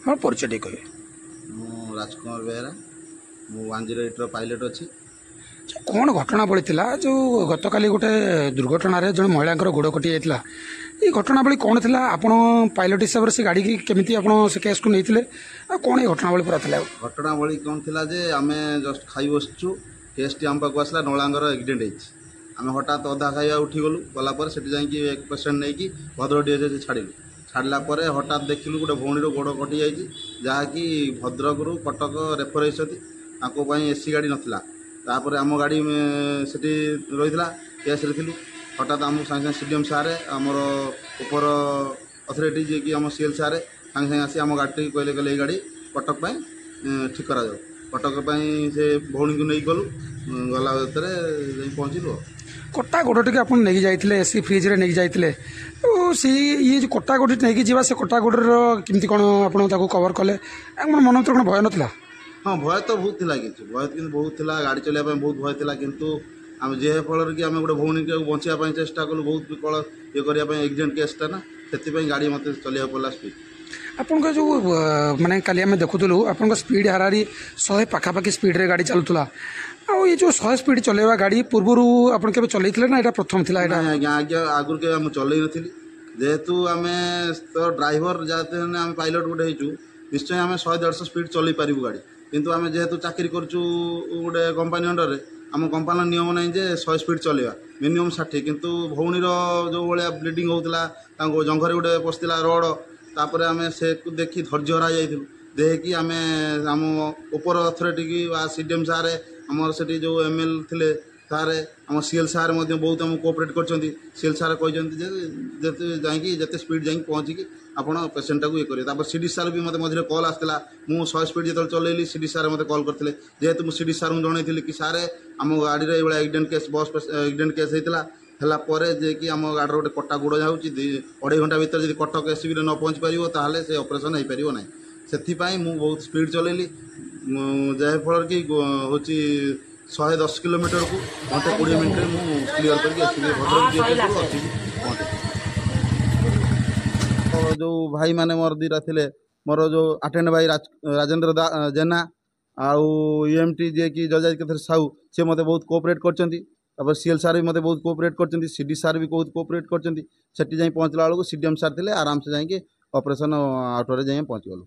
আমার পরিচয়টি কহে ମୁଁ ରାଜକୁମାର ବେହେରା ମୁଁ 108 ପାଇଲଟ ଅଛି। କ'ଣ ଘଟଣାବଳୀ ଥିଲା ଯେଉଁ ଗତକାଲି ଗୋଟେ ଦୁର୍ଘଟଣାରେ ଜଣେ ମହିଳାଙ୍କର ଗୋଡ଼ କଟି ଯାଇଥିଲା ଏଇ ଘଟଣାବଳୀ କ'ଣ ଥିଲା ଆପଣ ପାଇଲଟ ହିସାବରେ ସେ ଗାଡ଼ିକି କେମିତି ଆପଣ ସେ କେସ୍କୁ ନେଇଥିଲେ ଆଉ କ'ଣ ଏଇ ଘଟଣାବଳୀ ପୁରା ଥିଲା? ଘଟଣାବଳୀ କ'ଣ ଥିଲା ଯେ ଆମେ ଜଷ୍ଟ ଖାଇ ବସିଛୁ, କେସ୍ଟି ଆମ ପାଖକୁ ଆସିଲା ନଳାଙ୍ଗର ଆକ୍ସିଡେଣ୍ଟ ହେଇଛି। ଆମେ ହଠାତ୍ ଅଧା ଖାଇବା ଉଠିଗଲୁ, ଗଲା ପରେ ସେଠି ଯାଇକି ଏକ ପେସେଣ୍ଟ ନେଇକି ଭଦ୍ରକ ଡିଏଚ୍ଏଚ୍ ଛାଡ଼ିଲୁ। ଛାଡ଼ିଲା ପରେ ହଠାତ୍ ଦେଖିଲୁ ଗୋଟେ ଭଉଣୀର ଗୋଡ଼ କଟିଯାଇଛି, ଯାହାକି ଭଦ୍ରକରୁ କଟକ ରେଫର ହେଇଛନ୍ତି। ତାଙ୍କ ପାଇଁ ଏସି ଗାଡ଼ି ନଥିଲା। ତାପରେ ଆମ ଗାଡ଼ି ସେଠି ରହିଥିଲା, କେସ୍ରେ ଥିଲୁ। ହଠାତ୍ ଆମକୁ ସାଙ୍ଗେ ସାଙ୍ଗେ ସିଡିଏମ୍ ସାର୍ ଆମର ଉପର ଅଥରିଟି ଯିଏକି ଆମ ସିଏଲ୍ ସାର୍ ସାଙ୍ଗେ ସାଙ୍ଗେ ଆସି ଆମ ଗାଡ଼ିଟିକୁ କହିଲେ ଏଇ ଗାଡ଼ି କଟକ ପାଇଁ ଠିକ୍ କରାଯାଉ। କଟକ ପାଇଁ ସେ ଭଉଣୀକୁ ନେଇକି ଗଲୁ, ଗଲା ଭିତରେ ଯାଇ ପହଞ୍ଚିଲୁ। କଟା ଗୋଡ଼ଟିକୁ ଆପଣ ନେଇକି ଯାଇଥିଲେ ଏସି ଫ୍ରିଜ୍ରେ ନେଇକି ଯାଇଥିଲେ, ସେଇ ଇଏ ଯେଉଁ କଟା ଗୋଡ଼ି ନେଇକି ଯିବା ସେ କଟା ଗୋଡ଼ର କେମିତି କ'ଣ ଆପଣ ତାକୁ କଭର କଲେ? ଆମର ମନ ଭିତରେ କ'ଣ ଭୟ ନଥିଲା? ହଁ, ଭୟ ତ ବହୁତ ଥିଲା, କିନ୍ତୁ ବହୁତ ଥିଲା। ଗାଡ଼ି ଚଲାଇବା ପାଇଁ ବହୁତ ଭୟ ଥିଲା, କିନ୍ତୁ ଆମେ ଯେ ଫଳରେ କି ଆମେ ଗୋଟେ ଭଉଣୀକୁ ବଞ୍ଚିବା ପାଇଁ ଚେଷ୍ଟା କଲୁ। ବହୁତ ବିକଳ ଇଏ କରିବା ପାଇଁ ଏକ୍ସିଡେଣ୍ଟ କେସ୍ଟା ନା, ସେଥିପାଇଁ ଗାଡ଼ି ମୋତେ ଚଲେଇବାକୁ ପଡ଼ିଲା ସ୍ପିଡ୍। ଆପଣଙ୍କ ଯେଉଁ ମାନେ କାଲି ଆମେ ଦେଖୁଥିଲୁ ଆପଣଙ୍କ ସ୍ପିଡ୍ ହାରାହାରି 100 ପାଖାପାଖି ସ୍ପିଡ଼୍ରେ ଗାଡ଼ି ଚାଲୁଥିଲା। ଆଉ ଏ ଯେଉଁ 100 ସ୍ପିଡ୍ ଚଲେଇବା ଗାଡ଼ି ପୂର୍ବରୁ ଆପଣ କେବେ ଚଲେଇଥିଲେ ନା ଏଇଟା ପ୍ରଥମ ଥିଲା? ଏଇଟା ଆଜ୍ଞା ଆଗରୁ କେବେ ମୁଁ ଚଲେଇ ନଥିଲି। ଯେହେତୁ ଆମେ ତ ଡ୍ରାଇଭର ଯାହାତେ ଆମେ ପାଇଲଟ ଗୋଟେ ହେଇଛୁ, ନିଶ୍ଚୟ ଆମେ 100-150 ସ୍ପିଡ୍ ଚଲେଇ ପାରିବୁ ଗାଡ଼ି। କିନ୍ତୁ ଆମେ ଯେହେତୁ ଚାକିରି କରୁଛୁ ଗୋଟେ କମ୍ପାନୀ ଅଣ୍ଡରରେ, ଆମ କମ୍ପାନୀର ନିୟମ ନାହିଁ ଯେ 100 ସ୍ପିଡ୍ ଚଲେଇବା, ମିନିମମ୍ 60। କିନ୍ତୁ ଭଉଣୀର ଯେଉଁ ଭଳିଆ ବ୍ଲିଡ଼ିଙ୍ଗ ହେଉଥିଲା, ତାଙ୍କ ଜଙ୍ଘରେ ଗୋଟେ ପଶିଥିଲା ରଡ଼। ତାପରେ ଆମେ ସେକୁ ଦେଖି ଧୈର୍ଯ୍ୟ ହରା ଯାଇଥିଲୁ। ଦେଖି ଆମେ ଆମ ଉପର ଅଥରିଟିକି ବା ସିଡିଏମ୍ ସାର୍, ଆମର ସେଠି ଯେଉଁ ML ଥିଲେ ସାର୍, ଆମ ସିଏଲ୍ ସାର୍ ମଧ୍ୟ ବହୁତ ଆମକୁ କୋଅପରେଟ୍ କରିଛନ୍ତି। ସିଏଲ୍ ସାର୍ କହିଛନ୍ତି ଯେ ଯେତେ ସ୍ପିଡ୍ ଯାଇକି ପହଞ୍ଚିକି ଆପଣ ପେସେଣ୍ଟଟାକୁ ଇଏ କରିବେ। ତାପରେ ସିଡି ସାର୍ ବି ମୋତେ ମଝିରେ କଲ୍ ଆସିଥିଲା। ମୁଁ 100 ସ୍ପିଡ୍ ଯେତେବେଳେ ଚଲେଇଲି, ସିଡି ସାର୍ ମୋତେ କଲ୍ କରିଥିଲେ। ଯେହେତୁ ମୁଁ ସିଡି ସାର୍ଙ୍କୁ ଜଣେଇଥିଲି କି ସାର୍ ଆମ ଗାଡ଼ିରେ ଏଇଭଳିଆ ଆକ୍ସିଡେଣ୍ଟ କେସ୍ ଆକ୍ସିଡେଣ୍ଟ କେସ୍ ହେଇଥିଲା। ହେଲା ପରେ ଯେ କି ଆମ ଗାଡ଼ିର ଗୋଟେ କଟା ଗୋଡ଼ ଯାଉଛି, 2.5 ଘଣ୍ଟା ଭିତରେ ଯଦି କଟକ ଏସ୍ସିବିରେ ନ ପହଞ୍ଚି ପାରିବ ତାହେଲେ ସେ ଅପରେସନ୍ ହେଇପାରିବ ନାହିଁ। ସେଥିପାଇଁ ମୁଁ ବହୁତ ସ୍ପିଡ୍ ଚଲେଇଲି, ଯାହାଫଳରେ କି ହେଉଛି 110 କିଲୋମିଟରକୁ ଘଣ୍ଟେ 20 ମିନିଟ୍ରେ ମୁଁ କ୍ଲିୟର କରିକି ଏସ୍ସିବି ଭଦ୍ରକ ଡିଏଚ୍ଏଚ୍ରୁ ଏସ୍ସିବି ପହଞ୍ଚିଲି। ଯେଉଁ ଭାଇମାନେ ମୋର ଦୁଇଟା ଥିଲେ, ମୋର ଯେଉଁ ଆଟେଣ୍ଡ ଭାଇ ରାଜେନ୍ଦ୍ର ଜେନା ଆଉ EMT ଯିଏକି ଜଜାତିକେଥର ସାହୁ, ସେ ମୋତେ ବହୁତ କୋଅପରେଟ୍ କରିଛନ୍ତି। ତାପରେ ସିଏଲ୍ ସାର୍ ବି ମୋତେ ବହୁତ କୋଅପରେଟ୍ କରିଛନ୍ତି। ସିଡି ସାର୍ ବି ବହୁତ କୋଅପରେଟ୍ କରିଛନ୍ତି। ସେଠି ଯାଇ ପହଞ୍ଚିଲା ବେଳକୁ ସିଡିଏମ୍ ସାର୍ ଥିଲେ, ଆରାମସେ ଯାଇକି ଅପରେସନ୍ ଆଉଟରେ ଯାଇ ପହଞ୍ଚିଗଲୁ।